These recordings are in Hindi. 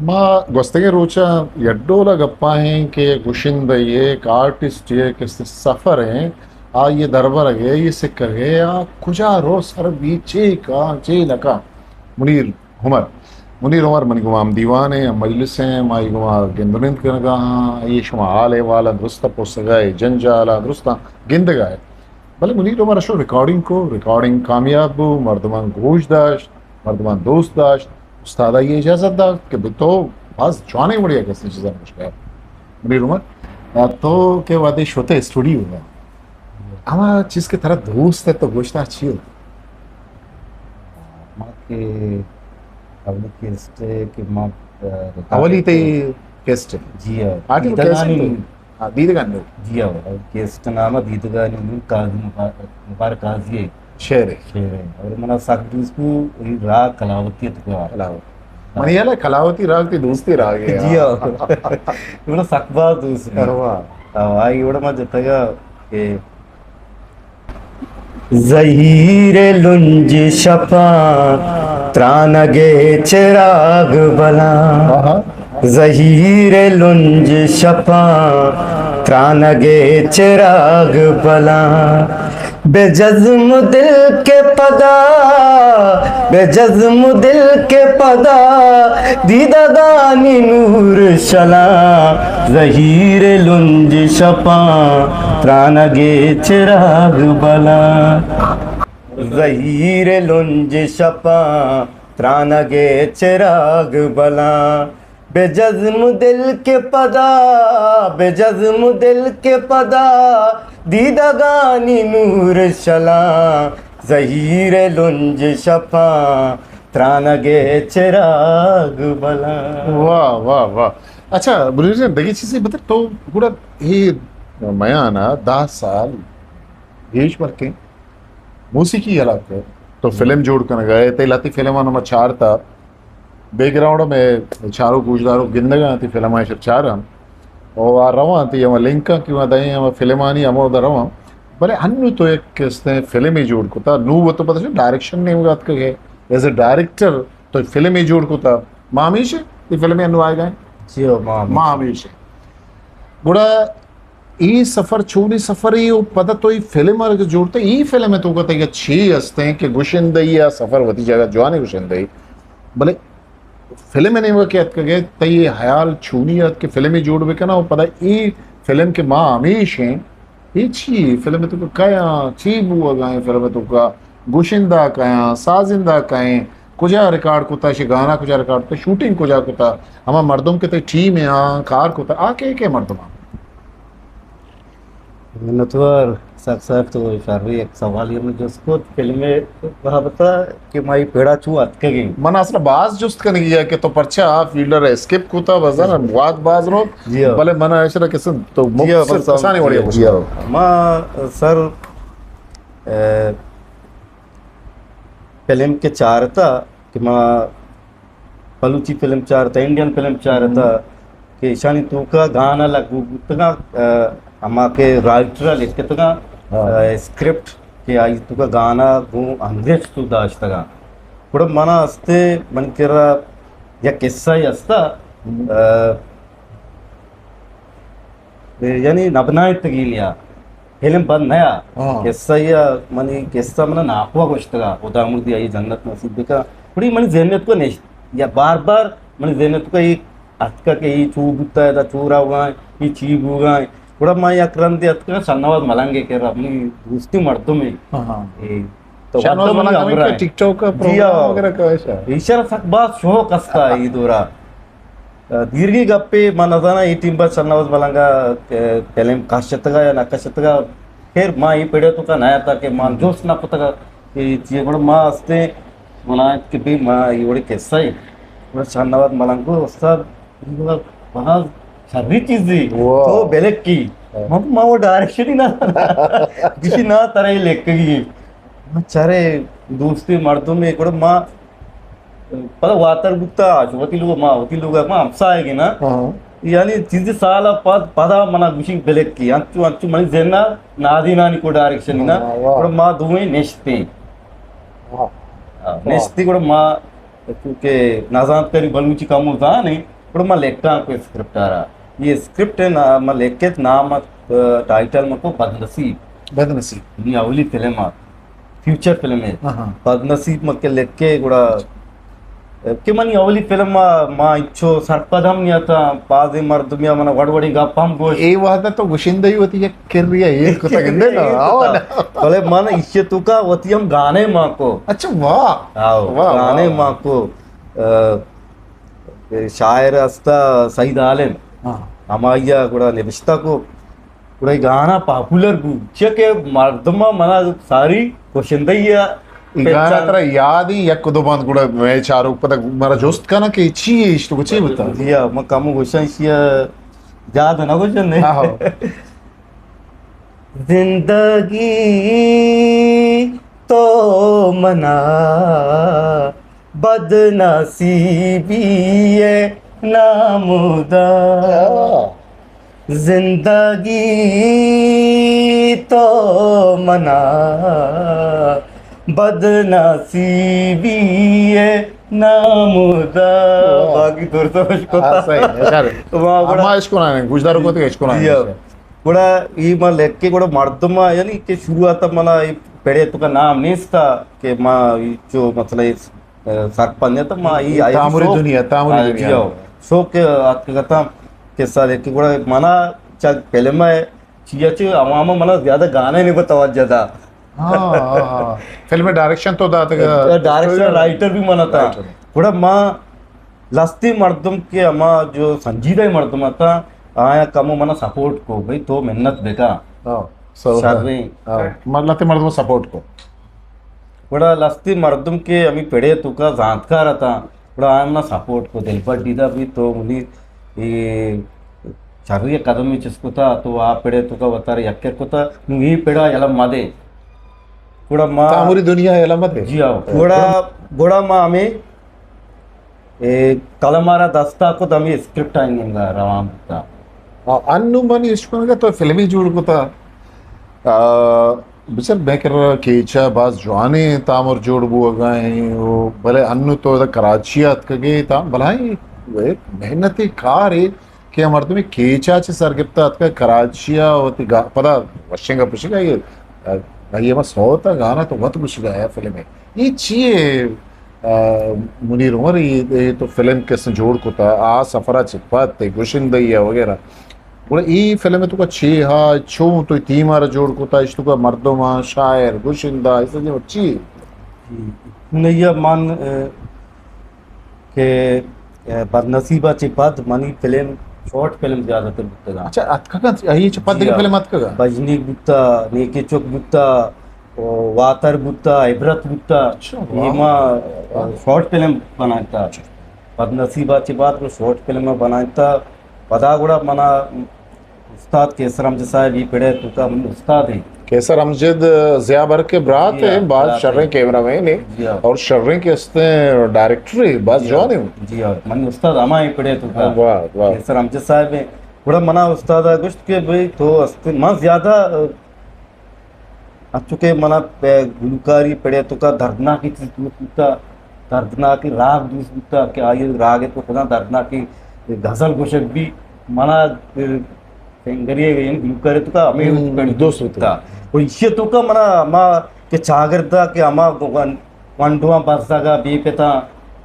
माँ गोस्ते रोचा यड्डोला गप्पा हैं कि गुशिंद ये एक आर्टिस्ट ये किस सफ़र हैं आ ये दरबार गए ये सिक्का गए आ कुजा रो सर बीचे का चे लका मुनीर उमर मुनीर उमर मन गुमाम दीवाने मजलिस हैं माई गुमा गिंदरिंद करगा ये शुमा आले वाला दुरुस्ता पोसगाए जंजाला दुरुस्ता गिंद गाए भले मुनीर उमर शो रिकॉर्डिंग को रिकॉर्डिंग कामयाब हो मर्दमान गोश दाश्त मर्दमान दोस्त दाश्त उस्तादा ये इजाज़त दा कि तो बस जाने बढ़िया कैसे चीज़ें मुश्किल मुनीर उमर तो के वादे शोते स्टूडियो में हमारा चीज़ के तरह दोस्त है तो गोश्ता अच्छी हो माके ಅವಳು ಕೇಸ್ಟೆ ಮಾ ಅವಲಿ ತೈ ಕೆಸ್ಟ್ ಜಿಯಾ ಆಟಿ ದೀದಗಾನಿ ದೀದಗಾನಿ ಜಿಯಾ ಅವಳು ಕೇಸ್ಟ್ ನಾಮ ದೀದಗಾನಿ ಕಾजी मुबारक काजी शेर शेरे और मना साकदूसको रा कलावती तका मनियाला कलावती राग ती दोस्ती राग है जिया ಇವಳ ಸಕ್ಬಾ ದೂಸ್ ಆ ಇವಳ ಮ ಜತಗ के ज़हीरे लुंज शफा त्रानगे चिराग बला ज़हीरे लुंज शफा त्रानगे चिराग बला बेजज़्म दिल के पदा बेजज़्म दिल के पदा दीदगानी नूर शला ज़हीरे लुंज शफा त्रानगे चिराग बला ज़हीरे लुंज शफा त्रानगे चिराग बला बेजज़्म दिल के पदा बेजज़्म दिल के पदा दीदगानी नूर शला ज़हीरे लुंज शफा त्रानगे चिराग बला वाह वाह वाह अच्छा बुजुर्ग देखिए चीज़ें बता तो पूरा ये मैं ना 10 साल देश भर के मौसीकी अलग तो फिल्म जोड़ कर गए ते लाती फिल्म नंबर 4 था बैकग्राउंड में चारों गुजदारों गिंदगा थी फिल्म आई चार और आ रवा थी हम लिंक किंवा दई हम फिल्म आनी हम उधर रवा भले अन्नु तो एक किसने फिल्म ही जोड़ को था नू वो तो पता चल डायरेक्शन नहीं बात के एज ए डायरेक्टर तो फिल्म ही जोड़ को था मामीश ये फिल्म में अन्नु आए गए जियो मामीश बुरा ಈ ಸಫರ್ ಚೂಡಿ ಸಫರ್ ಈ ಪದ तो ಈ फिल्म और जोड़ते ई फिल्म में तो कहते हैं अच्छी हंसते हैं कि गुशिंदई या सफर वती जगह जवानी गुशिंदई भले फिल्म में नहीं हुआ क्या कहे तई हयाल छूनियत के फिल्म ही जोड़ बेकना वो पता ई फिल्म के माँ हमेश हैं ये छी फिल्म में तो कया छी बुआ गाए फिल्म में तो का गुशिंदा कया साजिंदा कहें कुजा रिकॉर्ड कोता शे गाना कुजा रिकॉर्ड तो शूटिंग कुजा कोता हम मर्दों के तो टीम है कार कोता आके के मर्दों नतवर साहब तो शारी एक सवाल ये मुझे उसको फिल्म में वहाँ बता कि माई पेड़ा छू अटके गई मन असला बाज जुस्त करने गया कि तो पर्चा फील्डर स्किप कोता बजन बाज रो भले मन ऐसा किसन तो मुक्त आसानी वाली जिया मां सर फिल्म के चार था कि मां बलूची फिल्म चार था इंडियन फिल्म चार था कि ईशानी तू का गाना लगू तगा अम्मा के राइटर लिखते तगा स्क्रिप्ट के आई तू का गाना गु अंग्रेज तू दाश तगा पुढे मना असते मन केरा या किस्सा ही असता यानी नबनाय तगिलिया फिल्म बंद नया किस्सा या मनी किस्सा मना नाकवा गोष्टगा उदामुर्दी आई जन्नत नसीब का पुढे मनी जेन्नत को नहीं या बार बार मनी जेन्नत को एक अटका के ही चूबुता है चूरा हुआ ये चीब हुआ ಕೂಡ ಮಾ ಯಾಕ್ರಂದಿ ಅದಕ್ಕೆ ಸಣ್ಣವಾದ ಮಲಂಗೆ ಕೇರ अपनी दोस्ती मर्दों में तो शानवाज मलंगे के टिकटॉक का प्रोग्राम वगैरह का ऐसा ईशारा सकबा शौक असता ಈ ದೂರ दीर्घी गप्पे मनदाना ಈ ಟಿಂಬ ಸಣ್ಣವಾದ ಮಲಂಗ ಫಿಲ್ಮ್ ಕಾಶತಗ या नकशतग फिर मा ಈ पेड़े तो का नया था के मान जोश ना पता ಈ चीज ಕೂಡ मा असते मला के भी मा एवढे किस्सा आहे सಣ್ಣವಾದ मलंगो उस्ताद बहुत सारी चीजें तो बेलेग की मग वो डायरेक्शन ही ना किसी ना तरह ही लेके गई चारे दोस्ती मर्दों में एक माँ पता वातर गुप्ता होती लोग माँ हमसा आएगी ना yani dizi sağla pada mana gushing belek ki antu mani zenna nadi nani ko direction ina Wow. kuda ma dume neshti neshti kuda ma क्योंकि नाजात करी बलूची काम होता नहीं कुड़ा ma lekka को स्क्रिप्ट आ रहा ये स्क्रिप्ट है ना ma लेके नाम टाइटल मको बदनसीब बदनसीब नी अवली फिल्म फ्यूचर फिल्म है बदनसीब मक्के लेके कुड़ा कि मनी अवली फिल्म मा इच्छो सरपदम नहीं आता पाजे मर्दमिया मना वड़वड़ी गप्पम गोश ए वादा तो गुशिंदई होती है किरिया ये को तगंदे ना आओ ना भले मन इच्छे तुका वती हम गाने माँ को अच्छा वाह आओ वाह, गाने वाह. माँ को शायर अस्ता सईद आलम हाँ अमाइया कुड़ा निबिश्ता को कुड़ा ये गाना पॉपुलर गुच्छे के मर्दमा मना सारी कोशिंदइया गाना तेरा याद ही एक दो बांध गुड़ा मैं चारों पता मेरा दोस्त का ना कि ची है इश्तो को ची बता जिया मैं कामो गोशन शिया याद ना गोशन नहीं हाँ जिंदगी तो मना बदनसीबी है नामुदा जिंदगी तो मना बदनसीबी है नामुदा बाकी दूर तो उसको सही है यार वहाँ बड़ा अम्मा इसको ना गुजदारों को तो इसको ना जिया కూడా ఈ మా లెక్కి కూడా మర్దమా यानी कि शुरुआत मला पेड़े तुका नाम नेस्ता के मा जो मतलब सरपंच तो मा ఈ तामुरी दुनिया सो के आपके कथा के साले की కూడా मना चल पहले मैं चियाचे अमामा मला ज्यादा गाने नहीं बतावा ज्यादा हाँ फिल्म में डायरेक्शन तो दाते डायरेक्शन राइटर भी मना था కూడా मा लस्ती मर्दम के अमा जो संजीदा मर्दम था आया कमो मना सपोर्ट को भाई तो मेहनत बेका शादी मतलब ते मर्द को सपोर्ट को बड़ा लस्ती मर्दम के अमी पेड़े तुका जानकार आता बड़ा आया मना सपोर्ट को दिल पर दीदा भी तो मुझे ये शादी कदम में जिसको था तो आ पेड़े तुका बता रहे यक्कर को था ये पेड़ा यलम मादे बड़ा माँ तामुरी दुनिया है लम्बा थे जी आओ बड़ा बड़ा माँ हमें कलमारा दस्ता को तो हमें स्क्रिप्ट आएंगे रवाम था अन्नु मनी इसको ना तो फिल्मी जोड़ को था बिचर बेकर केचा बाज जवाने तामर जोड़ बुआ गए वो भले अन्नु तो कराचियात कगे ता भलाई वे मेहनती कार है कि हमारे में केचा चे सरगिप्ता अतका कराचिया होती पता वशिंगा पुशिगा ये बस होता गाना तो बहुत पुशिगा है फिल्म में ये चाहिए मुनीर उमर ये तो फिल्म के संजोड़ को था आ सफरा चिपत ते गुशिंदइया वगैरह बोले ई फिल्म में तुका छे हा छो तो तीमार जोड़ को था इश्तुका मर्दमा शायर गुशिंदा ऐसे जो ची नैया मान के बदनसीबा चिपत मनी फिल्म शॉर्ट फिल्म ज्यादातर बुकता अच्छा अतका का ये चपत की फिल्म अतका का बजनी बुकता नेके चौक बुकता वातर बुकता इबरत बुकता ये माँ शॉर्ट फिल्म बनाता बदनसीबा चिपत को शॉर्ट फिल्म बनाता पदा गुड़ा मना उस्ताद केसर अमजद साहब ये पेड़े तुका उस्ताद है केसर अमजद जिया बर के ब्रात है बात शर्रे कैमरामैन है और शर्रे के अस्ते डायरेक्टर है बात जवान है जी और मन उस्ताद अमा ही पेड़े तुका वाह वाह केसर अमजद साहब है बड़ा मना उस्ताद है कुछ के भाई तो अस्ते मां ज्यादा अब चुके मना गुलकारी पेड़े तुका दर्दनाक की चीज तुका दर्दनाक की राग दूसरा के आये राग है तो खुदा दर्दनाक की गजल गोशक भी मना सेंगरिये गए गुलकारी तुका हमें दोस्त होता और इसे तुका मना अमा के चागरता के अमा वंडुआ बसगा बी पेता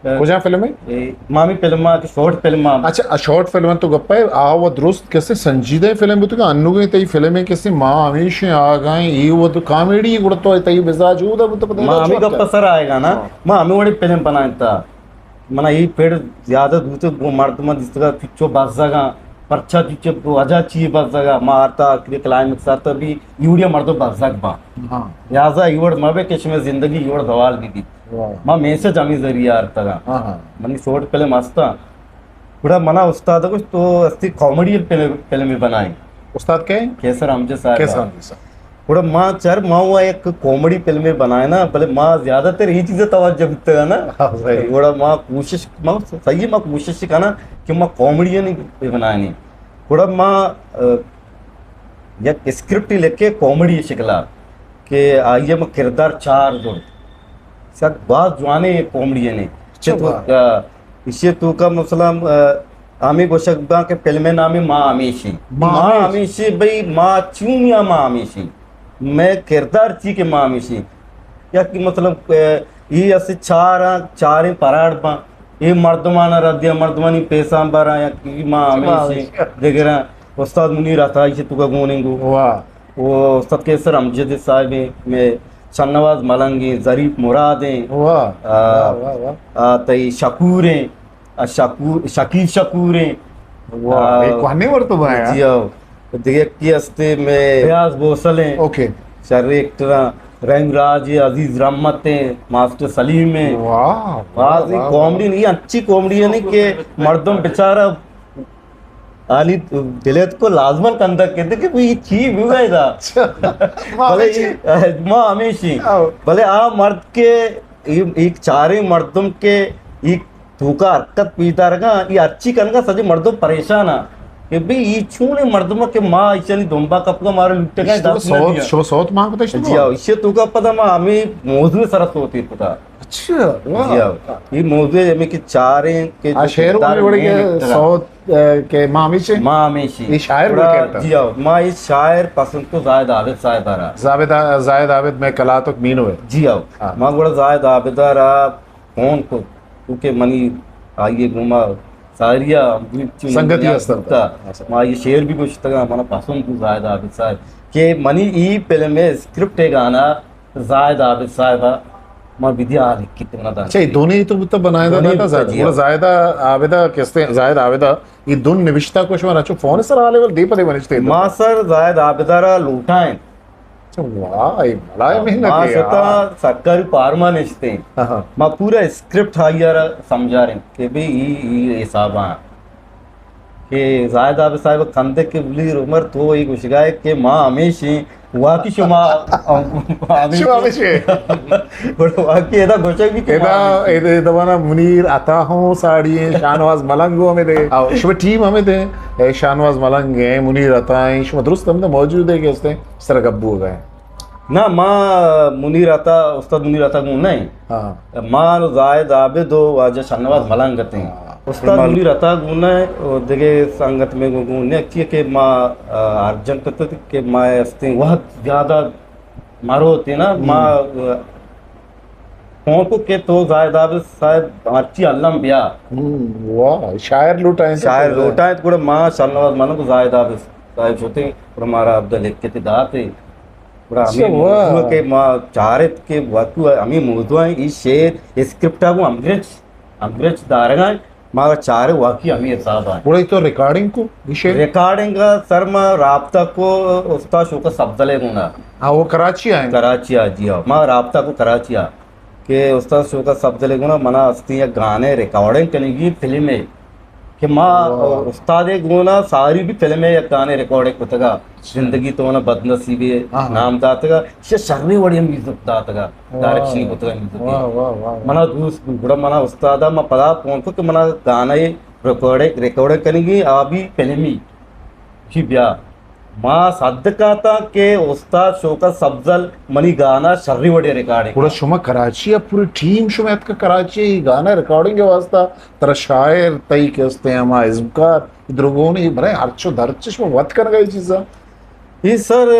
कुछ फिल्म है मामी फिल्म की शॉर्ट फिल्म अच्छा शॉर्ट फिल्म तो गप्पा है आ वो दुरुस्त कैसे संजीदा फिल्म तो अन्नु गई तई फिल्म में कैसे मां हमेशा आ गए ये वो तो कॉमेडी गुड़तो है तई मिजाज उदा तो पता मां हमें गप्पा सर आएगा ना मां हमें बड़ी फिल्म बनाता मना ये पेड़ ज्यादा दूर वो मर्द मत इस तरह पिक्चो बसगा परछा चुचे को अजा ची बसगा मारता क्लाइमेक्स आता भी यूरिया मर्दो बसग बा हां याजा इवड़ मबे केश में जिंदगी इवड़ दवाल दी मां मैसेज हमें जरिया अर्थगा हां हां मनी शॉर्ट फिल्म मस्ता बड़ा मना उस्ताद कुछ तो अस्ती कॉमेडी फिल्म बनाई उस्ताद क्या है केसर अमजद साहब कैसा थोड़ा माँ चर माँ हुआ एक कॉमेडी फिल्में बनाए ना भले माँ ज्यादातर यही चीजें तवज्जो देते है ना हाँ, सही। थोड़ा माँ कोशिश माँ सही माँ कोशिश का ना कि माँ कॉमेडी नहीं बनानी थोड़ा माँ एक स्क्रिप्ट लेके कॉमेडी शिकला कि आइए मैं किरदार चार जोड़ सर बहुत जवाने कॉमेडी ने इसे तो का मसला आमी गोशकबा के फिल्में नामी माँ हमेशी माँ माँ हमेशी। हमेशी भाई माँ चूमिया माँ हमेशी मैं किरदार ची के माँ हमेशी या कि मतलब ये ऐसे चार पराड़ पा ये मर्दमाना रद्दिया मर्दमानी पैसा बारा या कि माँ हमेशी देख रहा उस्ताद मुनीर आता इसे तुका गोनेंगो वाह वो उस्ताद केसर अमजद साहब में शन्नवाज मलंगी जरीफ मुरादें वाह वाह वाह वाह तई शकूरें शकील शकूरें वाह एक कहानी वर तो बनाया जियो देख की हस्ते में रियाज भोसले ओके डायरेक्टर रंगराज अजीज रहमत मास्टर सलीम वाह बात कॉमेडी नहीं अच्छी कॉमेडी है नहीं कि मर्दम बेचारा आली दिलेत को लाजमन कंधा कहते कि भाई ये चीज भी गएगा भले माँ हमेशी भले आ मर्द के एक चारे मर्दम के एक धोखा हरकत पीता रहा ये अच्छी कनका सजे मर्दों परेशान है कि भाई ये छूने मर्दों के माँ इचली दोंबा कपका मारे लुट्टे का दस मिनट शो सौत मांग पता जी आओ इससे तो का पता माँ हमें मौजूद सरस होती पता अच्छा जी वाह आओ ये मौजूद हमें कि चारे के आ शेर वाले बड़े के सौत के मामी से माँ हमेशी ये शायर थोड़ा- बोल के जी आओ माँ इस शायर पसंद को जायद आबिद साहब आ रहा जायद आबिद में कला तो मीन हुए जी आओ हाँ। माँ बड़ा जायद आबिदा रहा फोन को क्योंकि मनी आइए घुमा सारिया संगति अस्तर का माँ ये शेर भी कुछ तक हमारा पसंद को जायद आबिद साहब के मनी ई फिल्म में स्क्रिप्ट है गाना जायद आबिद साहब माँ विद्या कितना था अच्छा ये दोनों तो मतलब बनाया था दोनों था तो जी, वो जायदा आबिदा किसते जायद आबिदा ये दोन निविष्टा कुछ वाला जो फोन सर आले वाले दीपदे बनिश्ते माँ सर जायद आबिदा रहा लूटाएं अच्छा वाह ये मलाई मेहनत माँ है सता यार सरकारी पारमा निश्ते हाँ माँ पूरा स्क्रिप्ट हाइयर समझा रहे कि भाई ये हिसाब कि जायद आबिद साहब कंधे के बुली उमर तो एक उशगाए कि माँ हमेशा हुआ की शुमा शिवा मिशे वाकई एदा गोशक भी एदा एदा दवाना मुनीर आता हूँ साड़ी शाहनवाज मलंग हमें दे आओ शुभ टीम हमें दे शाहनवाज मलंग है मुनीर आता है शुभ दुरुस्त हम तो मौजूद है कि उसने सर गब्बू हो गए ना माँ मुनीर आता उस्ताद मुनीर आता को नहीं हाँ माँ जायद आबिद हो आज शाहनवाज मलंग करते हैं उस्ताद मुनीर आता गुना देखे संगत में गुने कि माँ अर्जन करते थे कि माँ हस्ते वह ज्यादा मारो होती है ना माँ फोन को के तो जायद आबिद साहब अच्छी अल्लम बिया वाह शायर लुटाए शायर लोटा है थोड़ा माँ शाहनवाज मलंग जायद आबिद साहब होते थोड़ा हमारा अब्दुल लिख के दाते थोड़ा अच्छा, हमें वाह। मौजूद के माँ चारित के वस्तु हमें मौजूद है इस शेर स्क्रिप्ट को अंग्रेज दारगा माँ चारे वाकई हमें हिसाब है पूरा तो रिकॉर्डिंग को विषय रिकॉर्डिंग का सर मैं राबता को उस्ताद शो का सब्दले गुना हाँ वो कराची आए कराची आ जी आओ माँ राबता को कराची आ के उस्ताद शो का शब्द लेगुना मना हस्ती है गाने रिकॉर्डिंग करेंगी फिल्में कि माँ उस्ताद गुना सारी भी फिल्में या गाने रिकॉर्डिंग होता जिंदगी तो ना बदनसीबी हाँ। नाम दातगा शे शर्री वड़ी म्यूजिक दातगा डायरेक्शन होता वाह म्यूजिक वाह वाह मना दूस गुड़ा मना उस्तादा मैं पता कौन को कि मना गाना ये रिकॉर्डिंग करेंगी अभी फिल्मी की ब्याह माँ सदका था के उस्ताद शो का सब्जल मनी गाना शर्री वड़ी रिकॉर्डिंग पूरा शुमा कराची अब पूरी टीम शुमा का कराची गाना रिकॉर्डिंग के वास्ता तरह शायर तई के हस्ते हैं हमारा इज़्कार इधरोगोनी बरे हरचो दरचो शुमा वत कर गई चीज़ा ये सर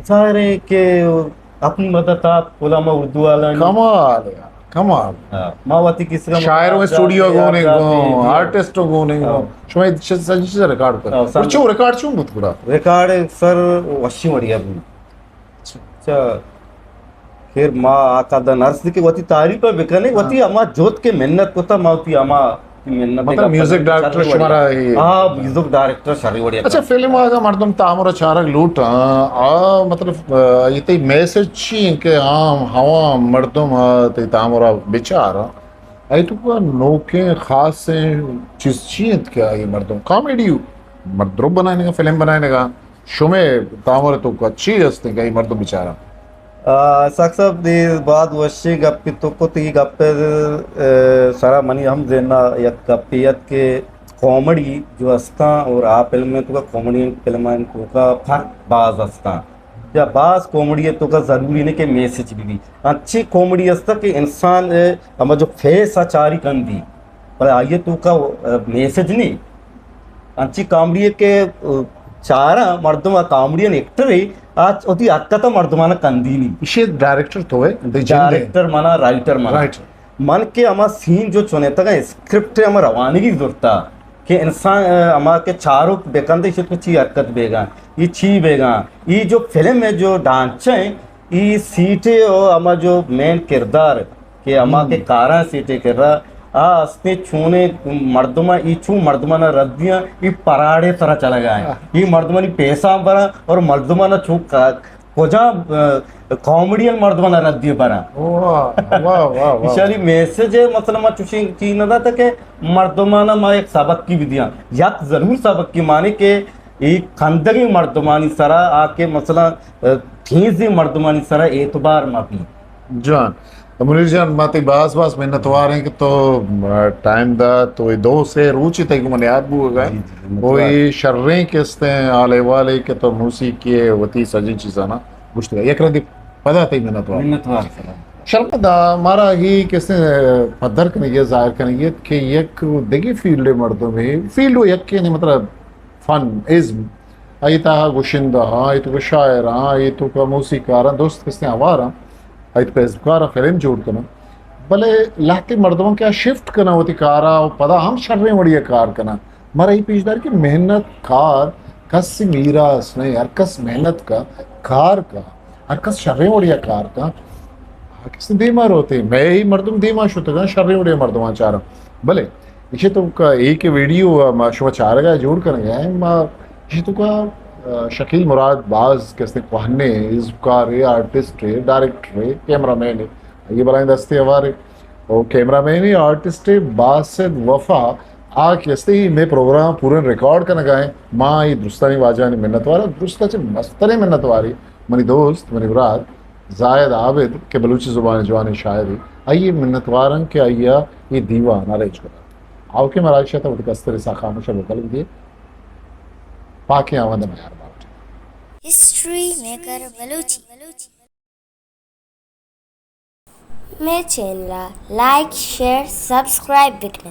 सारे के अपनी मदद आप उलामा उर्दू वाला कमाल यार कमाल मावती किसका शायरों में स्टूडियो गोने गो आर्टिस्टों गोने गो शुमा सजी से रिकॉर्ड कर हाँ, चो रिकॉर्ड चो मत पूरा रिकॉर्ड सर वशी बढ़िया भी अच्छा फिर माँ आका द नर्स की वती तारीफ पे बिकने वती अमा जोत के मेहनत को था मावती अमा की मेहनत मतलब म्यूजिक डायरेक्टर शुमारा है हाँ म्यूजिक डायरेक्टर शर्री बढ़िया अच्छा फिल्म आगा मर्दम तामर चारक लूट मतलब ये मैसेज ची के हवा मर्दम ते तामरा बेचारा आई तो नोके खास से चीज ची क्या ये मर्दम कॉमेडी मर्दरों बनाने का फिल्म बनाने का शुमे तामर तो अच्छी हस्ते काही मर्द बिचारा साक साहब दी बात वशी गप्पी तो को ती गप्पे सारा मनी हम देना यक गप्पी यक के कॉमेडी जो असता और आ फिल्म में तो का कॉमेडी फिल्म तो का फर्क बाज असता या बाज कॉमेडी तो का जरूरी नहीं कि मैसेज भी अच्छी कॉमेडी असता कि इंसान हम जो फेस आचारी कंदी पर आइए तो का मैसेज नहीं अच्छी कॉमेडी के चारा मर्दमा कॉमेडियन एक्टर है आज ओती अक्कता मर्दमाना कंदीनी इशे डायरेक्टर तो है डायरेक्टर मना राइटर मना राइट मन के अमा सीन जो चुने तक स्क्रिप्ट है अमा रवानगी जरूरता कि इंसान अमा के चारों बेकंदे इसे कुछ हरकत बेगा ये छी बेगा ये जो फिल्म है जो ढांचा है ये सीटे और अमा जो मेन किरदार के अमा के कारण सीटे कर रहा अस्ते छूने मर्दमा ई छू मर्दमा ना रद्दियां ये पराड़े तरह चला गया ये मर्दमा नी पैसा बरा और मर्दमा ना छू कोजा कॉमेडियन मर्दमा ना रद्दी बरा वाह वाह वाह इशाली मैसेज है मतलब मैं चुशी की ना था कि मर्दमा ना मैं एक सबक की विधियां यक जरूर सबक की माने के एक खंदगी मर्दमानी सरा आके मसला ठीजी मर्दमानी सरा एतबार मापी जान मुनीर जान माते बास बास मेहनतवार हैं कि तो टाइम दा तो ये दो से रुचि तक मन याद बु गए वो ये शर्रें किस्ते आले वाले के तो मूसीकी वती सजी चीज़ा ना बुझते गए एक रंदी पता थी मेहनतवार सरा शर्मदा मारा ही किसने पद्धर करने ये जाहिर करने ये कि एक देखिए फील्ड मर्दों में फील्ड हो एक के नहीं मतलब फन इज्म आई ता गुशिंदा हाँ ये तो शायर हाँ ये तो का मूसीकार दोस्त किसने आवारा అయితే पेजकार फिल्म जोड़ करना भले लाते मर्दों क्या शिफ्ट करना होती कारा और पता हम शर्रें वड़िया कार करना मरा ही पीछदार की मेहनत कार कस मीरा उसने यार कस मेहनत का कार का हर कस शर्रें वड़िया कार का किसने दीमार होते मैं ही मर्दम दीमा शुद्ध का शर्रें वड़िया मर्दों चार भले इसे तो का एक वीडियो शुभ चार का जोड़ कर गया है इसे तो का शकील मुराद बाज किसने पहने इज़कार है आर्टिस्ट है डायरेक्टर है कैमरामैन है ये बलाइन दस्ते हमारे और कैमरामैन है आर्टिस्ट है बासिद वफा आ किसते ही मैं प्रोग्राम पूरे रिकॉर्ड करने गए माँ ये दुरुस्तानी वाजानी मिन्नत वाला दुरुस्ता से मस्तने मिन्नत वाली मनी दोस्त मनी मुराद जायद आबिद के बलूची ज़ुबान जवानी शायरी आइए मिन्नत वारंग के आइया ये दीवाना रेज करा आओ के मराइशा था वो कस्तर सा खामोशा बोकल दिए पाके आवाज़ में यार बात हिस्ट्री मेकर बलूची मैं चैनल लाइक शेयर सब्सक्राइब बिकने